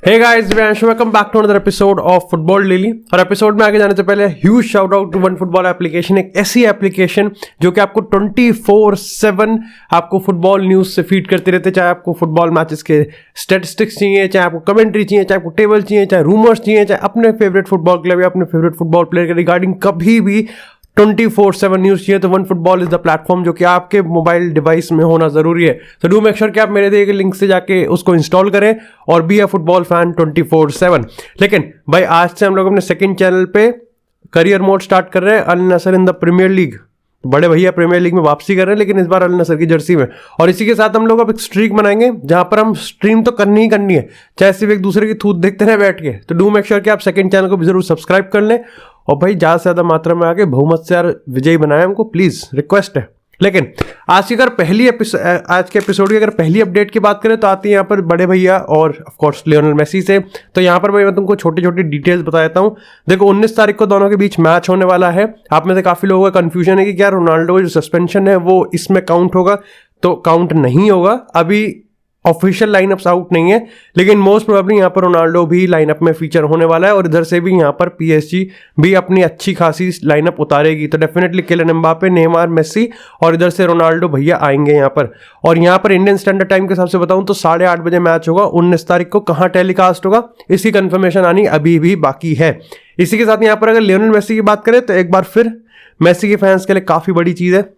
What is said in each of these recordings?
Hey guys, welcome back to another episode of football daily. और episode में आगे जाने से पहले huge shout out to one football application, एक ऐसी एप्लीकेशन जो कि आपको 24/7 आपको फुटबॉल न्यूज से फीड करते रहते, चाहे आपको फुटबॉल मैचेस के स्टैटिस्टिक्स चाहिए, चाहे आपको कमेंट्री चाहिए, चाहे आपको टेबल चाहिए, चाहे रूमर्स चाहिए, चाहे अपने फेवरेट फुटबॉल क्लब या अपने फेवरेट फुटबॉल प्लेयर के रिगार्डिंग कभी भी 24/7 न्यूज चाहिए तो one football is the platform जो कि आपके मोबाइल डिवाइस में होना जरूरी है। तो डू मेक श्योर कि आप मेरे दिए गए लिंक से जाके उसको इंस्टॉल करें और बी अ फुटबॉल फैन 24/7। लेकिन भाई आज से हम लोग अपने सेकंड चैनल पे करियर मोड स्टार्ट कर रहे हैं, अल नसर इन द प्रीमियर लीग। बड़े भैया प्रीमियर लीग में वापसी कर रहे हैं, लेकिन इस बार अल नसर की जर्सी में। और इसी के साथ हम लोग अब एक स्ट्रीक बनाएंगे जहां पर हम स्ट्रीम तो करनी ही करनी है, चाहे सिर्फ एक दूसरे की थूत देखते रहे बैठ के। तो डू मेक श्योर कि आप सेकंड चैनल को भी जरूर सब्सक्राइब कर लें और भाई ज्यादा से ज्यादा मात्रा में आके बहुमत से यार विजयी बनाए हमको, प्लीज रिक्वेस्ट है। लेकिन आज के एपिसोड की अगर पहली अपडेट की बात करें तो आती है यहाँ पर बड़े भैया और ऑफ कोर्स लियोनेल मेसी से। तो यहाँ पर भाई मैं तुमको छोटी छोटी डिटेल्स बता देता हूँ। देखो 19 तारीख को दोनों के बीच मैच होने वाला है। आप में से काफी लोगों का कंफ्यूजन है कि क्या रोनाल्डो का जो सस्पेंशन है वो इसमें काउंट होगा, तो काउंट नहीं होगा। अभी ऑफिशियल लाइनअप्स आउट नहीं है, लेकिन मोस्ट प्रोबेबली यहाँ पर रोनाल्डो भी लाइनअप में फीचर होने वाला है और इधर से भी यहाँ पर पीएसजी भी अपनी अच्छी खासी लाइनअप उतारेगी। तो definitely Kylian Mbappe, Neymar, Messi और इधर से रोनाल्डो भैया आएंगे यहाँ पर। और यहाँ पर इंडियन स्टैंडर्ड टाइम के हिसाब से बताऊं तो 8:30 बजे मैच होगा 19 तारीख को। कहाँ टेलीकास्ट होगा इसकी कंफर्मेशन आनी अभी भी बाकी है। इसी के साथ यहाँ पर अगर लियोनेल मेसी की बात करें तो एक बार फिर मेसी के फैंस के लिए काफी बड़ी चीज है।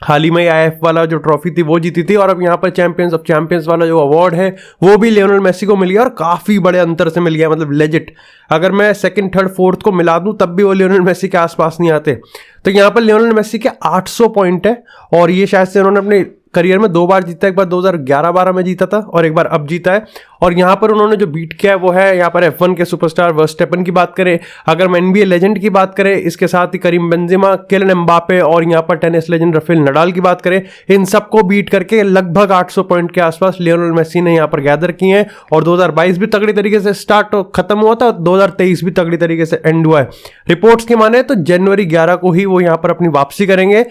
हाल ही में आईएफ वाला जो ट्रॉफी थी वो जीती थी और अब यहाँ पर चैंपियंस ऑफ चैंपियंस वाला जो अवार्ड है वो भी लियोनेल मेसी को मिल गया और काफी बड़े अंतर से मिल गया, मतलब लेजिट। अगर मैं सेकंड, थर्ड, फोर्थ को मिला दूं तब भी वो लियोनेल मेसी के आसपास नहीं आते। तो यहाँ पर लियोनेल मेसी के 800 पॉइंट है और ये शायद से उन्होंने अपने करियर में 2 बार जीता, एक बार 2011-12 में जीता था और एक बार अब जीता है। और यहाँ पर उन्होंने जो बीट किया है वो है यहाँ पर F1 के सुपरस्टार वर्स्टेपन की बात करें, अगर मैं NBA लेजेंड की बात करें, इसके साथ ही करीम बेंजेमा, किलियन एम्बापे और यहाँ पर टेनिस लेजेंड राफेल नडाल की बात करें, इन सबको बीट करके लगभग 800 पॉइंट के आसपास लियोनेल मेसी ने यहाँ पर गैदर किए हैं। और 2022 भी तगड़ी तरीके से स्टार्ट खत्म हुआ था और 2023 भी तगड़ी तरीके से एंड हुआ है। रिपोर्ट्स की माने तो जनवरी 11 को ही वो यहाँ पर अपनी वापसी करेंगे,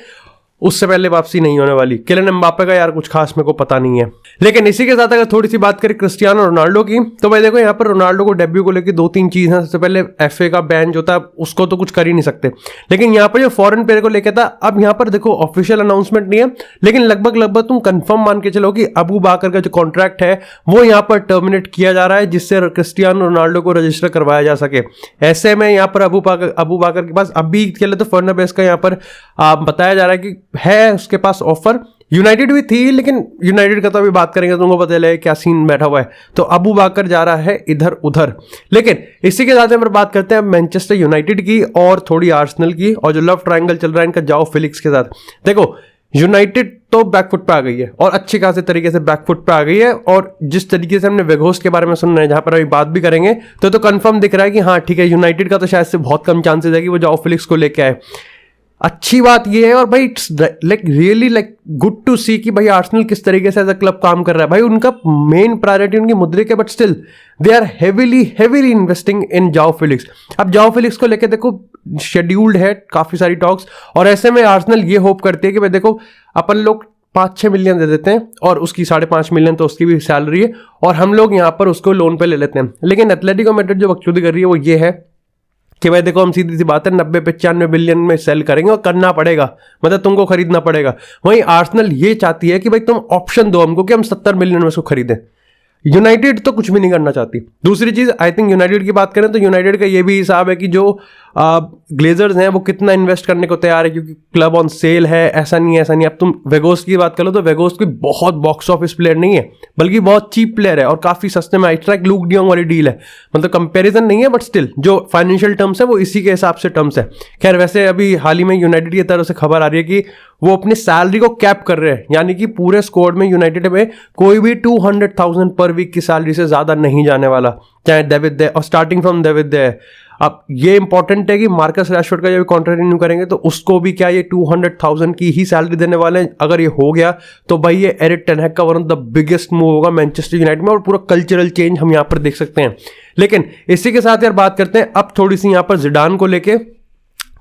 उससे पहले वापसी नहीं होने वाली। किलियन एम्बापे का यार कुछ खास मेरे को पता नहीं है। लेकिन इसी के साथ अगर थोड़ी सी बात करें क्रिस्टियानो रोनाल्डो की, तो भाई देखो यहाँ पर रोनाल्डो को डेब्यू को लेकर 2-3 चीज हैं। सबसे पहले एफए का बैन जो था उसको तो कुछ कर ही नहीं सकते, लेकिन यहाँ पर जो फॉरेन प्लेयर को लेकर था, अब यहाँ पर देखो ऑफिशियल अनाउंसमेंट नहीं है, लेकिन लगभग तुम कंफर्म मान के चलो कि अबू बाकर का जो कॉन्ट्रैक्ट है वो यहाँ पर टर्मिनेट किया जा रहा है, जिससे क्रिस्टियानो रोनाल्डो को रजिस्टर करवाया जा सके। ऐसे में यहाँ पर अबू बाकर के पास अभी के लिए तो फर्नांडेस का यहाँ पर बताया जा रहा है कि है उसके पास ऑफर। यूनाइटेड भी थी, लेकिन यूनाइटेड का तो अभी बात करेंगे, तुमको पता चले क्या सीन बैठा हुआ है। तो अबू बाकर जा रहा है इधर उधर। लेकिन इसी के साथ हम बात करते हैं मैनचेस्टर यूनाइटेड की और थोड़ी आर्सेनल की, और जो लव ट्रायंगल चल रहा है इनका जाओ फिलिक्स के साथ। देखो यूनाइटेड तो बैकफुट पे आ गई है और अच्छे खासे तरीके से बैकफुट पे आ गई है, और जिस तरीके से हमने वेगोस के बारे में सुन रहे हैं, जहां पर अभी बात भी करेंगे, तो कंफर्म दिख रहा है कि हाँ ठीक है, यूनाइटेड का तो शायद से बहुत कम चांसेस है कि वो जाओ फिलिक्स को लेके आए। अच्छी बात यह है, और भाई it's like really like good to see कि भाई आर्सेनल किस तरीके से एज अ क्लब काम कर रहा है। भाई उनका मेन प्रायोरिटी उनकी मुद्रिक है, but still they are heavily investing in Joao Felix. अब जाओ फिलिक्स को लेकर देखो शेड्यूल्ड है काफी सारी टॉक्स, और ऐसे में आर्सेनल ये होप करती है कि भाई देखो अपन लोग 5-6 मिलियन दे देते हैं और उसकी 5.5 मिलियन तो उसकी भी सैलरी है, और हम लोग यहाँ पर उसको लोन पे ले लेते हैं। लेकिन एथलेटिको मैड्रिड जो बकचोदी कर रही है वो ये है कि भाई देखो हम सीधी सी बात है 90-95 बिलियन में सेल करेंगे और करना पड़ेगा, मतलब तुमको खरीदना पड़ेगा। वहीं आर्सेनल ये चाहती है कि भाई तुम ऑप्शन दो हमको कि हम 70 मिलियन में उसको खरीदें। यूनाइटेड तो कुछ भी नहीं करना चाहती। दूसरी चीज आई थिंक यूनाइटेड की बात करें तो यूनाइटेड का ये भी हिसाब है कि जो ग्लेजर्स हैं वो कितना इन्वेस्ट करने को तैयार है, क्योंकि क्लब ऑन सेल है। ऐसा नहीं है। अब तुम वेगोस की बात करो तो वेगोस कोई बहुत बॉक्स ऑफिस प्लेयर नहीं है, बल्कि बहुत चीप प्लेयर है और काफी सस्ते में आइट्रैक लूक डियोंग वाली डील है। मतलब कंपैरिजन नहीं है, बट स्टिल जो फाइनेंशियल टर्म्स है वो इसी के हिसाब से टर्म्स है। खैर वैसे अभी हाल ही में यूनाइटेड की तरफ से खबर आ रही है कि वो अपनी सैलरी को कैप कर रहे हैं, यानी कि पूरे स्क्वाड में यूनाइटेड में कोई भी 200,000 पर वीक की सैलरी से ज्यादा नहीं जाने वाला, चाहे डेविड दे और स्टार्टिंग फ्रॉम डेविड दे। अब ये इंपॉर्टेंट है कि मार्कस रैशफोर्ड का जब कॉन्ट्रैक्ट रिन्यू करेंगे तो उसको भी क्या ये 200,000 की ही सैलरी देने वाले हैं। अगर ये हो गया तो भाई ये एरिक टेन हैग का one of the biggest move होगा मैनचेस्टर यूनाइटेड में, और पूरा कल्चरल चेंज हम यहाँ पर देख सकते हैं। लेकिन इसी के साथ यार बात करते हैं अब थोड़ी सी यहाँ पर जिडान को लेके।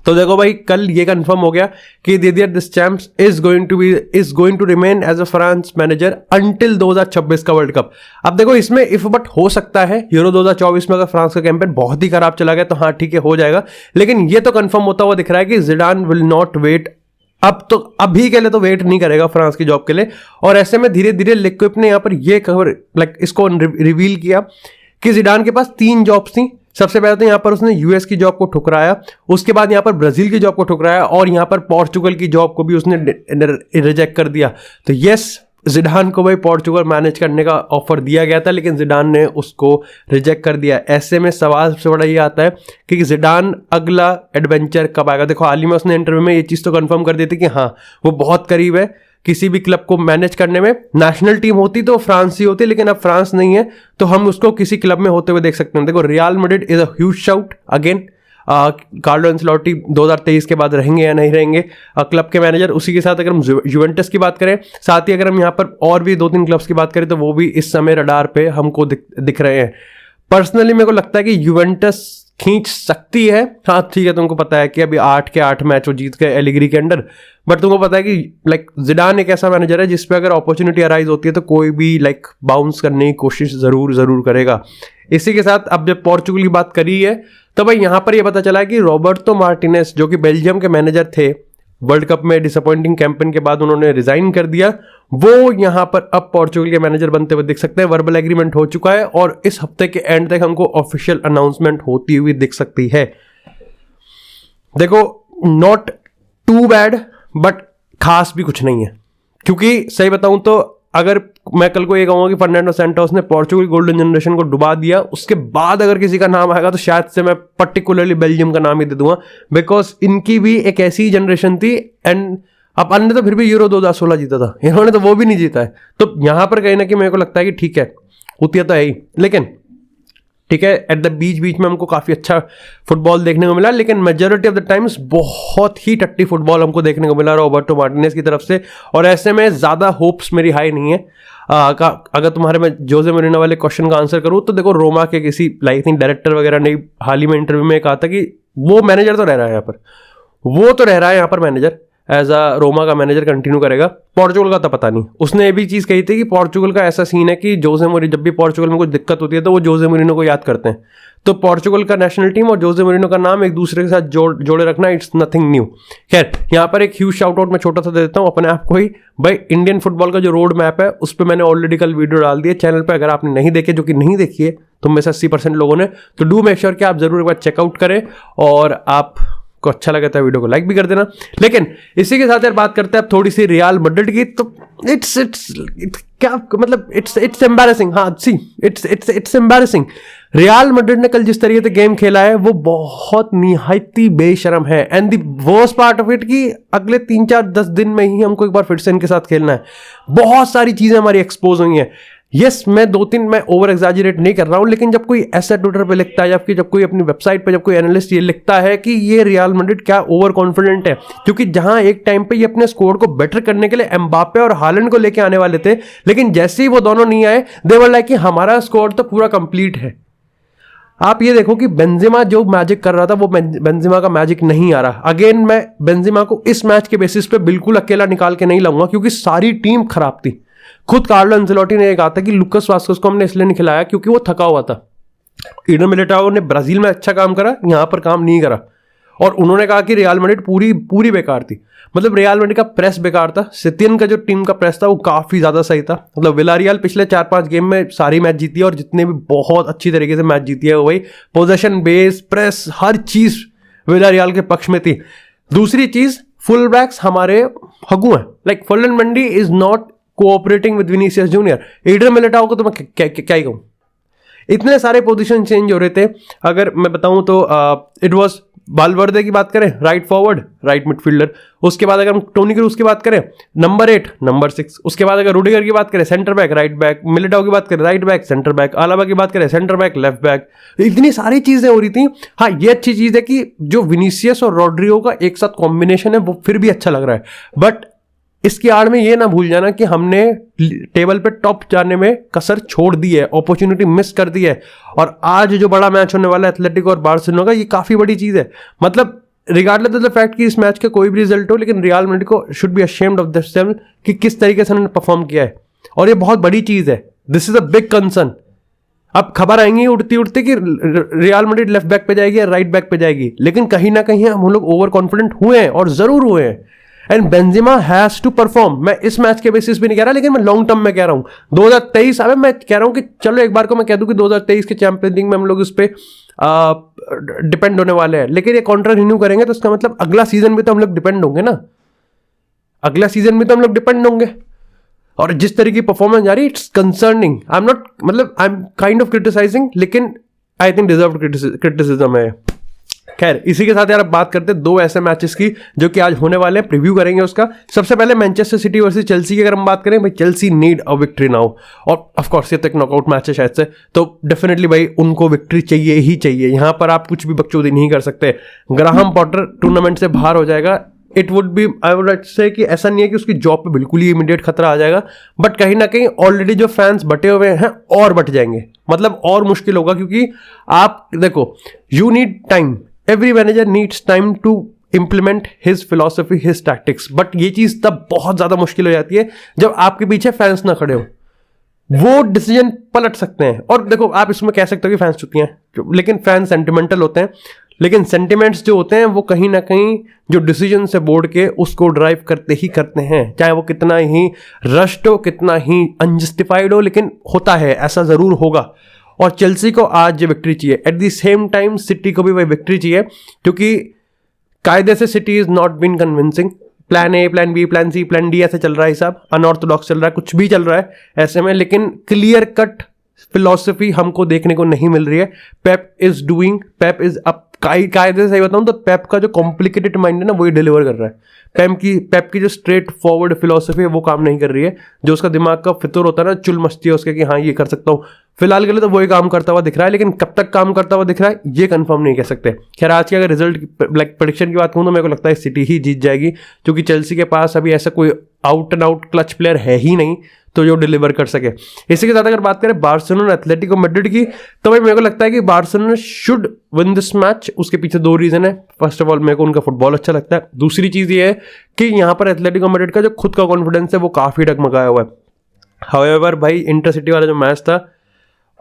तो देखो भाई, कल ये कंफर्म हो गया कि Didier Deschamps is going to remain as a France manager until 2026 का वर्ल्ड कप। अब देखो इसमें इफ बट हो सकता है यूरो 2024 में अगर फ्रांस का कैंपेन बहुत ही खराब चला गया तो हाँ ठीक है, हो जाएगा, लेकिन ये तो कंफर्म होता हुआ दिख रहा है कि जिडान विल नॉट वेट। अब तो अभी के लिए तो वेट नहीं करेगा फ्रांस की जॉब के लिए। और ऐसे में धीरे धीरे लेक्विप ने यहाँ पर ये खबर इसको रिवील किया कि जिडान के पास 3 जॉब्स थी। सबसे पहले तो यहाँ पर उसने यूएस की जॉब को ठुकराया, उसके बाद यहाँ पर ब्राजील की जॉब को ठुकराया और यहाँ पर पोर्चुगल की जॉब को भी उसने रिजेक्ट कर दिया। तो यस, जिडान को भाई पोर्चुगल मैनेज करने का ऑफर दिया गया था, लेकिन जिडान ने उसको रिजेक्ट कर दिया। ऐसे में सवाल सबसे बड़ा ये आता है कि जिडान अगला एडवेंचर कब आएगा। देखो हाल ही में उसने इंटरव्यू में ये चीज़ तो कंफर्म कर दी थी कि हाँ वो बहुत करीब है किसी भी क्लब को मैनेज करने में। नेशनल टीम होती तो फ्रांस ही होती, लेकिन अब फ्रांस नहीं है तो हम उसको किसी क्लब में होते हुए देख सकते हैं। देखो real Madrid is a huge shout again. Carlo Ancelotti 2023 के बाद रहेंगे या नहीं रहेंगे क्लब के मैनेजर। उसी के साथ अगर हम जुवेंटस की बात करें, साथ ही अगर हम यहाँ पर और भी 2-3 क्लब्स की बात करें तो वो भी इस समय रडार पे हमको दिख रहे हैं। पर्सनली मेरे को लगता है कि जुवेंटस खींच सकती है। हाँ ठीक है, तुमको पता है कि अभी 8 के 8 मैच वो जीत गए एलिग्री के अंडर, बट तुमको पता है कि जिडान एक ऐसा मैनेजर है जिसपे अगर अपॉर्चुनिटी अराइज होती है तो कोई भी बाउंस करने की कोशिश जरूर करेगा। इसी के साथ अब जब पोर्चुगल की बात करी है तो भाई यहाँ पर ये पता चला है कि रॉबर्टो मार्टिनेज जो कि बेल्जियम के मैनेजर थे, वर्ल्ड कप में डिसअपॉइंटिंग कैंपेन के बाद उन्होंने रिजाइन कर दिया। वो यहाँ पर अब पोर्चुगल के मैनेजर बनते हुए दिख सकते हैं। वर्बल एग्रीमेंट हो चुका है और इस हफ्ते के एंड तक हमको ऑफिशियल अनाउंसमेंट होती हुई दिख सकती है। देखो नॉट टू बैड, बट खास भी कुछ नहीं है, क्योंकि सही बताऊं तो अगर मैं कल को ये कहूंगा कि फर्नांडो सैंटोस ने पोर्चुगल गोल्डन जनरेशन को डुबा दिया, उसके बाद अगर किसी का नाम आएगा तो शायद से मैं पर्टिकुलरली बेल्जियम का नाम ही दे दूंगा, बिकॉज इनकी भी एक ऐसी जनरेशन थी। एंड अब अन्य तो फिर भी यूरो 2016 जीता था, इन्होंने तो वो भी नहीं जीता है। तो यहां पर कहीं ना कहीं मेरे को लगता है कि ठीक है होती तो है ही, लेकिन ठीक है एट द बीच में हमको काफ़ी अच्छा फुटबॉल देखने को मिला, लेकिन मेजॉरिटी ऑफ द टाइम्स बहुत ही टट्टी फुटबॉल हमको देखने को मिला रॉबर्टो मार्टिनेज की तरफ से। और ऐसे में ज़्यादा होप्स मेरी हाई नहीं है। अगर तुम्हारे मैं जोसे मोरिनो वाले क्वेश्चन का आंसर करूँ तो देखो रोमा के किसी थिंक डायरेक्टर वगैरह ने हाल ही में इंटरव्यू में कहा था कि वो मैनेजर तो रह रहा है यहाँ पर, वो तो रह रहा है यहाँ पर मैनेजर एज अ रोमा का मैनेजर कंटिन्यू करेगा। पोर्चुगल का तो पता नहीं। उसने ये भी चीज़ कही थी कि पोर्चुगल का ऐसा सीन है कि जोसे मोरिनो जब भी पोर्चुगल में कुछ दिक्कत होती है तो वो जोसे मोरिनो को याद करते हैं। तो पोर्चुगल का नेशनल टीम और जोसे मोरिनो का नाम एक दूसरे के साथ जोड़े रखना इट्स नथिंग न्यू। खैर यहाँ पर एक ह्यूज शाउट आउट मैं छोटा सा दे देता हूँ अपने आप को ही। भाई इंडियन फुटबॉल का जो रोड मैप है उस पर मैंने ऑलरेडी कल वीडियो डाल दी है चैनल पर, अगर आपने नहीं देखे, जो कि नहीं देखी है तुम में से 80% लोगों ने, तो डू मेक श्योर कि आप जरूर एक बार चेकआउट करें और आप को अच्छा लगा था वीडियो को लाइक भी कर देना। लेकिन इसी के साथ यार बात करते हैं अब थोड़ी सी रियल मैड्रिड की। तो इट्स क्या मतलब इट्स एम्बैरेसिंग। हाँ see it's embarrassing. Real Madrid ने कल जिस तरीके से गेम खेला है वो बहुत निहायती बेशरम है। And the worst part of it कि अगले 3-4-10 दिन में ही हमको एक बार फिर से इनके साथ खेलना है। बहुत सारी चीजें हमारी एक्सपोज हुई हैं। यस मैं 2-3 मैं ओवर एग्जैजरेट नहीं कर रहा हूं, लेकिन जब कोई ऐसा ट्विटर पे लिखता है या फिर जब कोई अपनी वेबसाइट पे जब कोई एनालिस्ट ये लिखता है कि ये रियल मैड्रिड क्या ओवर कॉन्फिडेंट है, क्योंकि जहां एक टाइम पे ये अपने स्कोर को बेटर करने के लिए एम्बापे और हालैंड को लेके आने वाले थे, लेकिन जैसे ही वो दोनों नहीं आए दे वर लाइक कि हमारा स्कोर तो पूरा कंप्लीट है। आप ये देखो कि बेंजेमा जो मैजिक कर रहा था वो बेंजेमा का मैजिक नहीं आ रहा। अगेन मैं बेंजेमा को इस मैच के बेसिस पे बिल्कुल अकेला निकाल के नहीं लाऊंगा, क्योंकि सारी टीम खराब थी। खुद कार्लो एंसेलोटी ने कहा था कि लुकास वास्केस को हमने इसलिए नहीं खिलाया क्योंकि वो थका हुआ था। ईडन मिलिटाओ ने ब्राजील में अच्छा काम करा, यहां पर काम नहीं करा। और उन्होंने कहा कि रियल मैड्रिड पूरी बेकार थी। मतलब रियल मैड्रिड का प्रेस बेकार था। सेटियन का जो टीम का प्रेस था वो काफी ज्यादा सही था। मतलब विलारियल पिछले 4-5 गेम में सारी मैच जीती है और जितने भी बहुत अच्छी तरीके से मैच जीती है वो वही पोजेशन बेस प्रेस हर चीज विलारियल के पक्ष में थी। दूसरी चीज फुल बैक्स हमारे हगू हैं। Like Ferland Mendy is not cooperating with Vinicius Junior. Eder Militao को तो मैं क्या ही कहूं, इतने सारे पोजीशन चेंज हो रहे थे। अगर मैं बताऊं तो इट वाज वाल्वर्दे की बात करें राइट फॉरवर्ड राइट मिडफील्डर, उसके बाद अगर हम टोनी क्रूज की बात करें नंबर 8 नंबर 6, उसके बाद अगर रूडिगर की बात करें centre back right back, Militão की बात करें राइट बैक सेंटर बैक, अलावा की बात करें सेंटर बैक लेफ्ट बैक, इतनी सारी चीजें हो रही थी। हाँ ये अच्छी चीज है कि जो विनीसियस और रॉड्रिगो का एक साथ कॉम्बिनेशन है वो फिर भी अच्छा लग रहा है। बट इसकी आड़ में ये ना भूल जाना कि हमने टेबल पे टॉप जाने में कसर छोड़ दी है, अपॉर्चुनिटी मिस कर दी है। और आज जो बड़ा मैच होने वाला है एथलेटिको और बार्सिलोना का, ये काफी बड़ी चीज है। मतलब रिगार्डलेस ऑफ द फैक्ट कि इस मैच का कोई भी रिजल्ट हो, लेकिन रियल मैड्रिड को should be ashamed of themselves कि किस तरीके से उन्होंने परफॉर्म किया है, और ये बहुत बड़ी चीज है। This is a big concern. अब खबर आएंगी उड़ती उड़ती कि रियल मैड्रिड लेफ्ट बैक पे जाएगी या राइट बैक पे जाएगी, लेकिन कहीं ना कहीं हम लोग ओवर कॉन्फिडेंट हुए हैं, और जरूर हुए हैं। And Benzema has to perform. मैं इस मैच के बेसिस पे नहीं कह रहा, लेकिन मैं लॉन्ग टर्म में कह रहा हूं 2023। अब मैं कह रहा हूं कि चलो एक बार को मैं कह दूं कि 2023 के चैंपियंस लीग में हम लोग उस पर डिपेंड होने वाले हैं, लेकिन ये कॉन्ट्रैक्ट रिन्यू करेंगे तो उसका मतलब अगला सीजन भी तो हम लोग डिपेंड होंगे ना, अगला सीजन में तो हम लोग डिपेंड होंगे। और जिस तरह की परफॉर्मेंस जा रही है, it's concerning. I am not, मतलब I am kind of criticising, लेकिन आई थिंक डिजर्व क्रिटिसिज्म है। खैर, इसी के साथ यार अब बात करते हैं दो ऐसे मैचेस की जो कि आज होने वाले हैं, प्रीव्यू करेंगे उसका। सबसे पहले मैनचेस्टर सिटी वर्सेस चेल्सी की अगर हम बात करें, भाई Chelsea need a victory now, और ऑफ कोर्स ये तो एक नॉकआउट मैच है शायद से, तो डेफिनेटली भाई उनको विक्ट्री चाहिए ही चाहिए। यहां पर आप कुछ भी बकचोदी नहीं कर सकते। ग्राहम पॉटर टूर्नामेंट से बाहर हो जाएगा, it would be, I would say कि ऐसा नहीं है कि उसकी जॉब पे बिल्कुल ही इमीडिएट खतरा आ जाएगा, बट कहीं ना कहीं ऑलरेडी जो फैंस बटे हुए हैं और बट जाएंगे, मतलब और मुश्किल होगा। क्योंकि आप देखो, you need time, every manager needs time to implement his philosophy, his tactics, but ये चीज तब बहुत ज्यादा मुश्किल हो जाती है जब आपके पीछे फैंस ना खड़े हो। वो डिसीजन पलट सकते हैं। और देखो, आप इसमें कह सकते हो कि फैंस चुकी हैं, लेकिन फैंस सेंटिमेंटल होते हैं, लेकिन सेंटिमेंट्स जो होते हैं वो कहीं ना कहीं जो डिसीजन से बोर्ड के उसको ड्राइव करते ही करते हैं, चाहे वो कितना ही रश्ड हो, कितना ही अनजस्टिफाइड हो, लेकिन होता है, ऐसा जरूर होगा। और चेल्सी को आज विक्ट्री चाहिए। At the same time city को भी वही विक्ट्री चाहिए, क्योंकि कायदे से city is not been convincing. Plan A, plan B, plan C, plan D ऐसे चल रहा है, सब अनऑर्थोडॉक्स चल रहा है, कुछ भी चल रहा है ऐसे में, लेकिन क्लियर कट फिलॉसफी हमको देखने को नहीं मिल रही है। पेप इज अप, कायदे से बताऊं तो पेप का जो कॉम्प्लिकेटेड माइंड है ना, वही डिलीवर कर रहा है। पेप की जो स्ट्रेट फॉरवर्ड फिलॉसफी है वो काम नहीं कर रही है। जो उसका दिमाग का फितूर होता है ना, चुल मस्ती है उसके कि हाँ ये कर सकता हूँ, फिलहाल के लिए तो वही काम करता हुआ दिख रहा है, लेकिन कब तक काम करता हुआ दिख रहा है ये कंफर्म नहीं कह सकते। खैर, आज की अगर रिजल्ट प्रेडिक्शन की बात करूँ तो मेरे को लगता है सिटी ही जीत जाएगी, क्योंकि चेल्सी के पास अभी ऐसा कोई out and out clutch player है ही नहीं तो जो डिलीवर कर सके। इसी के साथ अगर बात करें बार्सिलोना एथलेटिको मैड्रिड की, तो भाई मेरे को लगता है कि Barcelona should win this match. उसके पीछे दो रीजन है। फर्स्ट ऑफ ऑल, मेरे को उनका फुटबॉल अच्छा लगता है। दूसरी चीज ये है कि यहाँ पर एथलेटिको मैड्रिड का जो खुद का कॉन्फिडेंस है वो काफी डगमगाया हुआ है। हाउएवर भाई, इंटरसिटी वाला जो मैच था,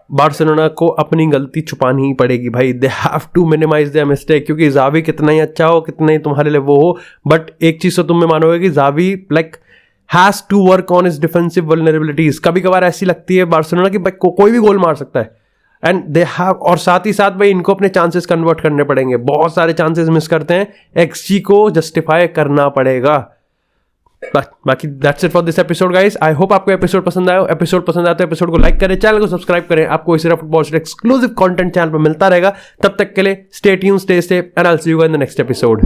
बार्सिलोना को अपनी गलती छुपानी ही पड़ेगी भाई। They have to minimize their mistake, क्योंकि जावी कितना ही अच्छा हो, कितना ही तुम्हारे लिए वो हो, बट एक चीज तो तुम में मानोगे कि Xavi like has to work on his defensive vulnerabilities. कभी कभार ऐसी लगती है बार्सिलोना कि भाई कोई भी गोल मार सकता है, एंड दे हैव, और साथ ही साथ भाई इनको अपने चांसेस कन्वर्ट करने पड़ेंगे। बहुत सारे चांसेस मिस करते हैं, एक्सजी को जस्टिफाई करना पड़ेगा। बाकी that's it for this episode guys. I hope आपको एपिसोड पसंद आया। एपिसोड पसंद आया तो एपिसोड को लाइक करें, चैनल को सब्सक्राइब करें। आपको इसी तरह फुटबॉल से एक्सक्लूसिव कंटेंट चैनल पर मिलता रहेगा। तब तक के लिए stay tuned, stay safe, and I will see you in the next episode.